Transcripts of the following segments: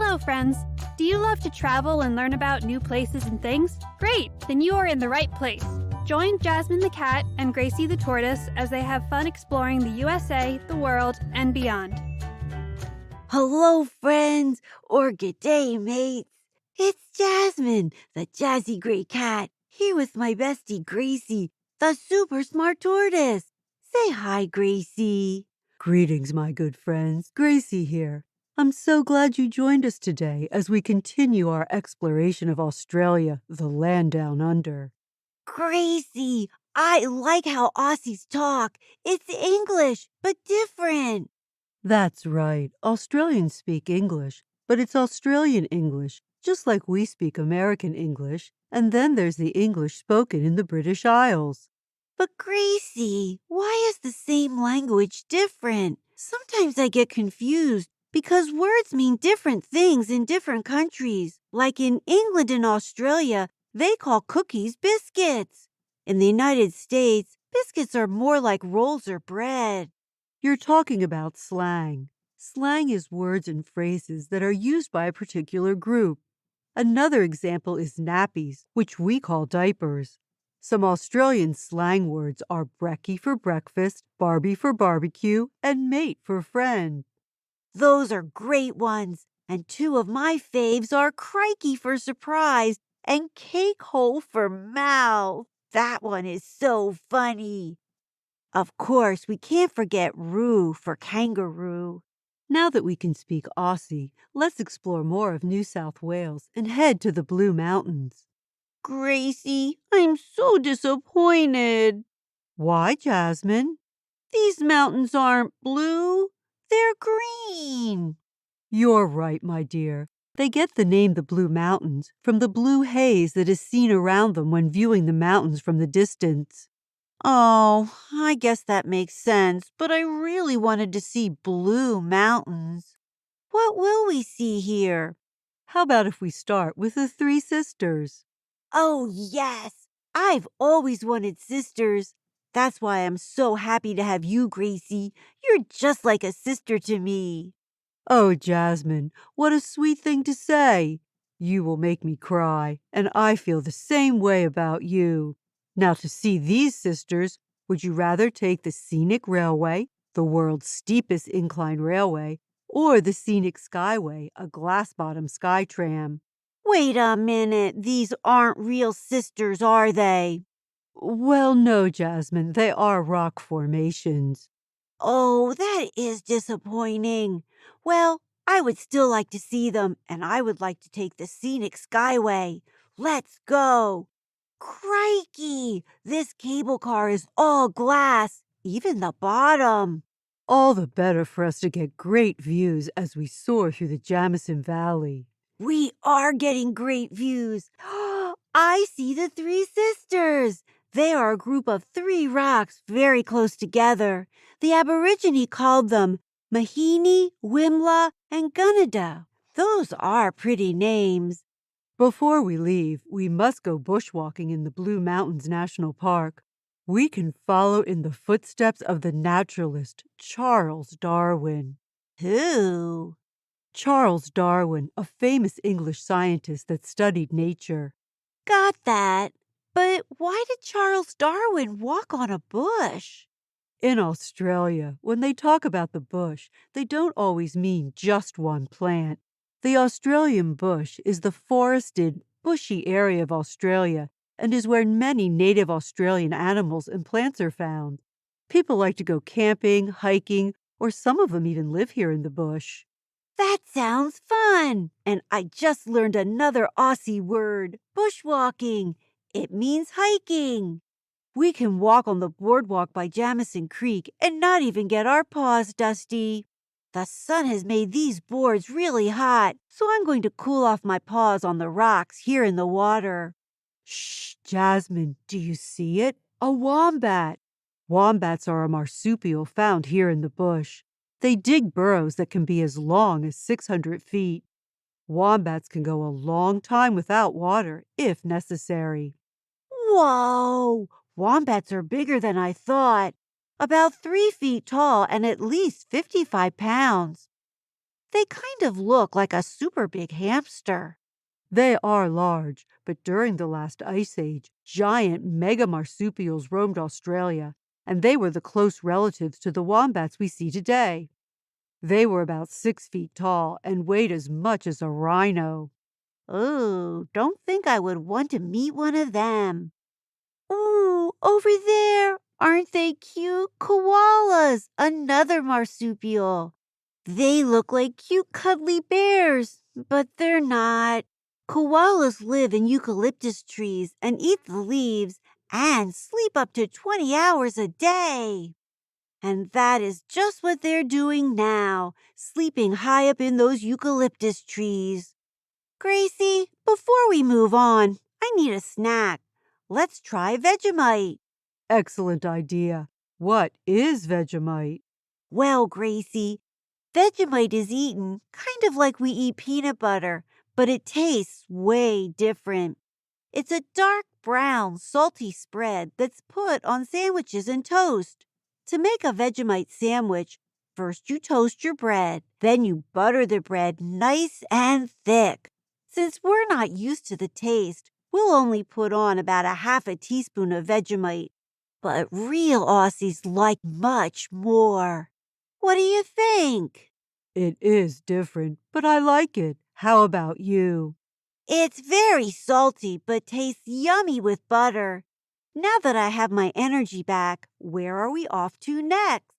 Hello, friends. Do you love to travel and learn about new places and things? Great! Then you are in the right place. Join Jasmine the cat and Gracie the tortoise as they have fun exploring the USA, the world, and beyond. Hello, friends, or good day, mates. It's Jasmine, the jazzy gray cat, here with my bestie Gracie, the super smart tortoise. Say hi, Gracie. Greetings, my good friends. Gracie here. I'm so glad you joined us today as we continue our exploration of Australia, the land down under. Gracie, I like how Aussies talk. It's English, but different. That's right. Australians speak English, but it's Australian English, just like we speak American English, and then there's the English spoken in the British Isles. But Gracie, why is the same language different? Sometimes I get confused because words mean different things in different countries. Like in England and Australia, they call cookies biscuits. In the United States, biscuits are more like rolls or bread. You're talking about slang. Slang is words and phrases that are used by a particular group. Another example is nappies, which we call diapers. Some Australian slang words are brekkie for breakfast, Barbie for barbecue, and mate for friend. Those are great ones. And two of my faves are crikey for surprise and cake hole for mouth. That one is so funny. Of course, we can't forget roo for kangaroo. Now that we can speak Aussie, let's explore more of New South Wales and head to the Blue Mountains. Gracie, I'm so disappointed. Why, Jasmine? These mountains aren't blue. They're green. You're right, my dear. They get the name the Blue Mountains from the blue haze that is seen around them when viewing the mountains from the distance. Oh, I guess that makes sense, but I really wanted to see blue mountains. What will we see here? How about if we start with the Three Sisters? Oh, yes. I've always wanted sisters. That's why I'm so happy to have you, Gracie. You're just like a sister to me. Oh, Jasmine, what a sweet thing to say. You will make me cry, and I feel the same way about you. Now, to see these sisters, would you rather take the scenic railway, the world's steepest incline railway, or the scenic skyway, a glass-bottom sky tram? Wait a minute. These aren't real sisters, are they? Well, no, Jasmine, they are rock formations. Oh, that is disappointing. Well, I would still like to see them, and I would like to take the scenic skyway. Let's go. Crikey! This cable car is all glass, even the bottom. All the better for us to get great views as we soar through the Jamison Valley. We are getting great views. I see the Three Sisters. They are a group of three rocks very close together. The Aborigine called them Mahini, Wimla, and Gunnedah. Those are pretty names. Before we leave, we must go bushwalking in the Blue Mountains National Park. We can follow in the footsteps of the naturalist Charles Darwin. Who? Charles Darwin, a famous English scientist that studied nature. Got that. But why did Charles Darwin walk on a bush? In Australia, when they talk about the bush, they don't always mean just one plant. The Australian bush is the forested, bushy area of Australia and is where many native Australian animals and plants are found. People like to go camping, hiking, or some of them even live here in the bush. That sounds fun. And I just learned another Aussie word, bushwalking. It means hiking. We can walk on the boardwalk by Jamison Creek and not even get our paws dusty. The sun has made these boards really hot, so I'm going to cool off my paws on the rocks here in the water. Shh, Jasmine, do you see it? A wombat. Wombats are a marsupial found here in the bush. They dig burrows that can be as long as 600 feet. Wombats can go a long time without water, if necessary. Whoa! Wombats are bigger than I thought. About 3 feet tall and at least 55 pounds. They kind of look like a super big hamster. They are large, but during the last ice age, giant mega marsupials roamed Australia, and they were the close relatives to the wombats we see today. They were about 6 feet tall and weighed as much as a rhino. Oh, don't think I would want to meet one of them. Ooh, over there. Aren't they cute? Koalas, another marsupial. They look like cute cuddly bears, but they're not. Koalas live in eucalyptus trees and eat the leaves and sleep up to 20 hours a day. And that is just what they're doing now, sleeping high up in those eucalyptus trees. Gracie, before we move on, I need a snack. Let's try Vegemite. Excellent idea. What is Vegemite? Well, Gracie, Vegemite is eaten kind of like we eat peanut butter, but it tastes way different. It's a dark brown, salty spread that's put on sandwiches and toast. To make a Vegemite sandwich, first you toast your bread, then you butter the bread nice and thick. Since we're not used to the taste, we'll only put on about a half a teaspoon of Vegemite. But real Aussies like much more. What do you think? It is different, but I like it. How about you? It's very salty, but tastes yummy with butter. Now that I have my energy back, where are we off to next?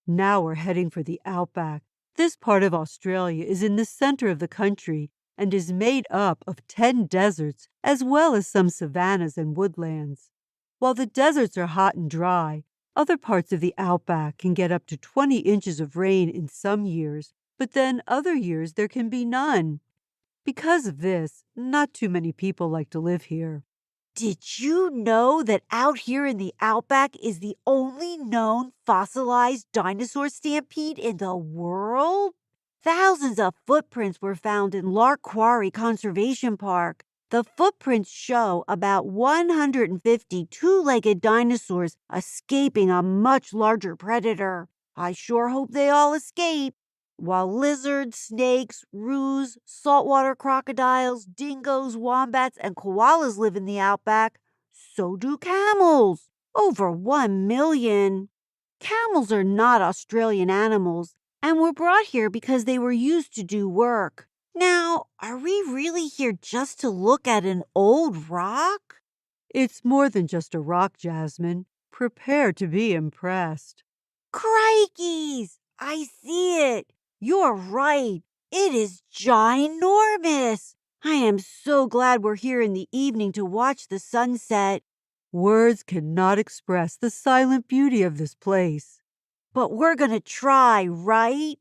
Now we're heading for the Outback. This part of Australia is in the center of the country and is made up of 10 deserts as well as some savannas and woodlands. While the deserts are hot and dry, other parts of the Outback can get up to 20 inches of rain in some years, but then other years there can be none. Because of this, not too many people like to live here. Did you know that out here in the Outback is the only known fossilized dinosaur stampede in the world? Thousands of footprints were found in Lark Quarry Conservation Park. The footprints show about 150 two-legged dinosaurs escaping a much larger predator. I sure hope they all escape. While lizards, snakes, roos, saltwater crocodiles, dingoes, wombats, and koalas live in the outback, so do camels. Over 1 million. Camels are not Australian animals and were brought here because they were used to do work. Now, are we really here just to look at an old rock? It's more than just a rock, Jasmine. Prepare to be impressed. Crikeys! I see it. You're right. It is ginormous. I am so glad we're here in the evening to watch the sunset. Words cannot express the silent beauty of this place. But we're going to try, right?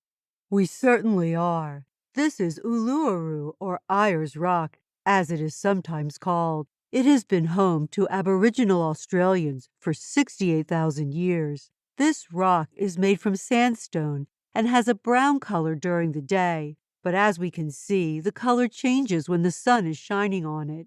We certainly are. This is Uluru, or Ayers Rock, as it is sometimes called. It has been home to Aboriginal Australians for 68,000 years. This rock is made from sandstone and has a brown color during the day, but as we can see, the color changes when the sun is shining on it.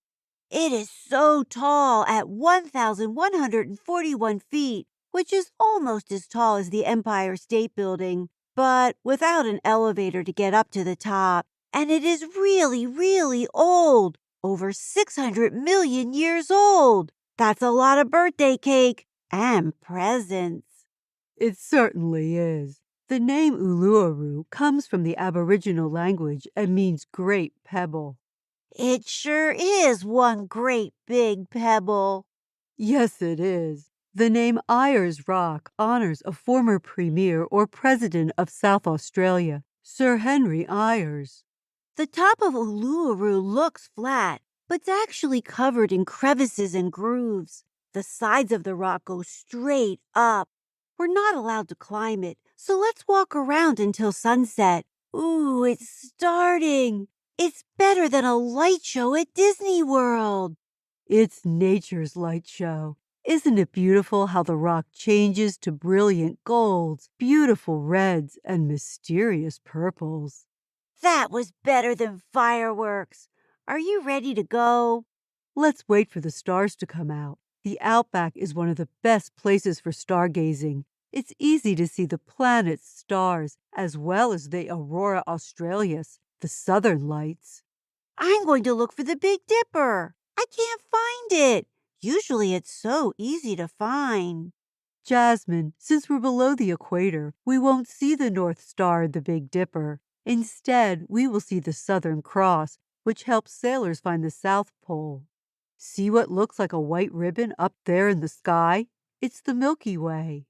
It is so tall at 1,141 feet, which is almost as tall as the Empire State Building, but without an elevator to get up to the top. And it is really, really old, over 600 million years old. That's a lot of birthday cake and presents. It certainly is. The name Uluru comes from the Aboriginal language and means great pebble. It sure is one great big pebble. Yes, it is. The name Ayers Rock honors a former premier or president of South Australia, Sir Henry Ayers. The top of Uluru looks flat, but it's actually covered in crevices and grooves. The sides of the rock go straight up. We're not allowed to climb it, so let's walk around until sunset. Ooh, it's starting. It's better than a light show at Disney World. It's nature's light show. Isn't it beautiful how the rock changes to brilliant golds, beautiful reds, and mysterious purples? That was better than fireworks. Are you ready to go? Let's wait for the stars to come out. The Outback is one of the best places for stargazing. It's easy to see the planets, stars, as well as the aurora australis, the southern lights. I'm going to look for the Big Dipper. I can't find it. Usually it's so easy to find. Jasmine, since we're below the equator, we won't see the North Star and the Big Dipper. Instead, we will see the Southern Cross, which helps sailors find the South Pole. See what looks like a white ribbon up there in the sky? It's the Milky Way.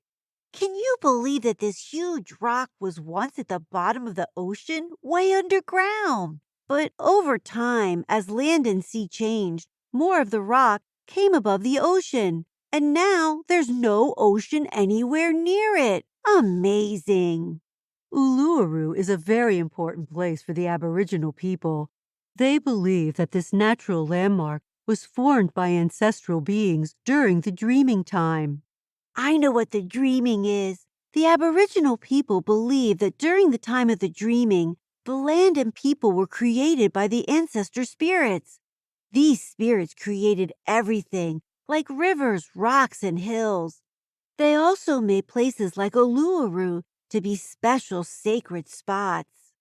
Can you believe that this huge rock was once at the bottom of the ocean, way underground? But over time, as land and sea changed, more of the rock came above the ocean. And now there's no ocean anywhere near it. Amazing. Uluru is a very important place for the Aboriginal people. They believe that this natural landmark was formed by ancestral beings during the dreaming time. I know what the dreaming is. The Aboriginal people believe that during the time of the dreaming, the land and people were created by the ancestor spirits. These spirits created everything, like rivers, rocks, and hills. They also made places like Uluru to be special sacred spots.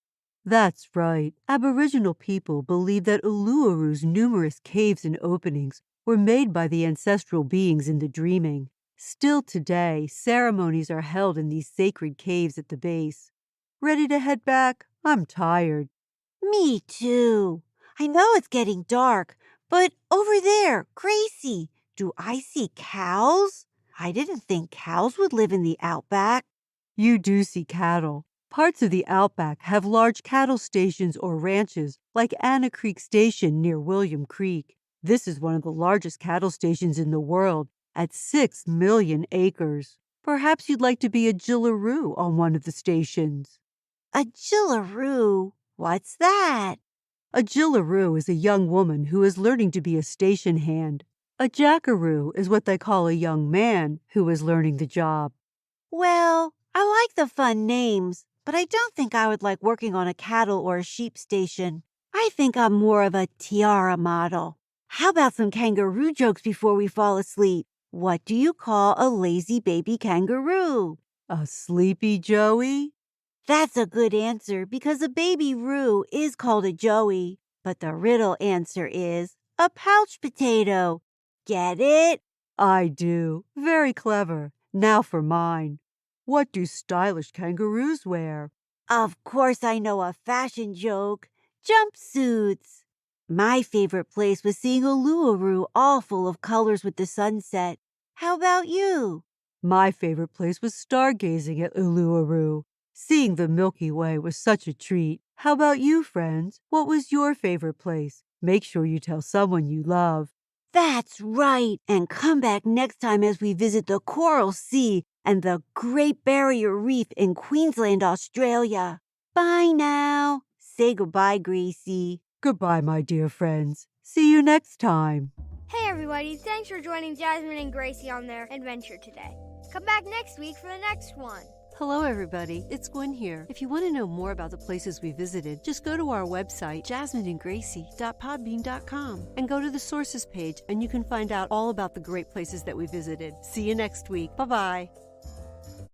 That's right. Aboriginal people believe that Uluru's numerous caves and openings were made by the ancestral beings in the dreaming. Still today, ceremonies are held in these sacred caves at the base. Ready to head back? I'm tired. Me too. I know it's getting dark, but over there, Gracie, do I see cows? I didn't think cows would live in the outback. You do see cattle. Parts of the Outback have large cattle stations or ranches, like Anna Creek Station near William Creek. This is one of the largest cattle stations in the world, at 6 million acres. Perhaps you'd like to be a Jillaroo on one of the stations. A Jillaroo? What's that? A Jillaroo is a young woman who is learning to be a station hand. A Jackaroo is what they call a young man who is learning the job. Well, I like the fun names, but I don't think I would like working on a cattle or a sheep station. I think I'm more of a tiara model. How about some kangaroo jokes before we fall asleep? What do you call a lazy baby kangaroo? A sleepy Joey? That's a good answer because a baby roo is called a joey, but the riddle answer is a pouch potato. Get it? I do. Very clever. Now for mine. What do stylish kangaroos wear? Of course I know a fashion joke. Jumpsuits. My favorite place was seeing Uluru all full of colors with the sunset. How about you? My favorite place was stargazing at Uluru. Seeing the Milky Way was such a treat. How about you, friends? What was your favorite place? Make sure you tell someone you love. That's right. And come back next time as we visit the Coral Sea and the Great Barrier Reef in Queensland, Australia. Bye now. Say goodbye, Gracie. Goodbye, my dear friends. See you next time. Hey everybody, thanks for joining Jasmine and Gracie on their adventure today. Come back next week for the next one. Hello everybody, it's Gwen here. If you want to know more about the places we visited, just go to our website, jasmineandgracie.podbean.com, and go to the sources page and you can find out all about the great places that we visited. See you next week. Bye-bye.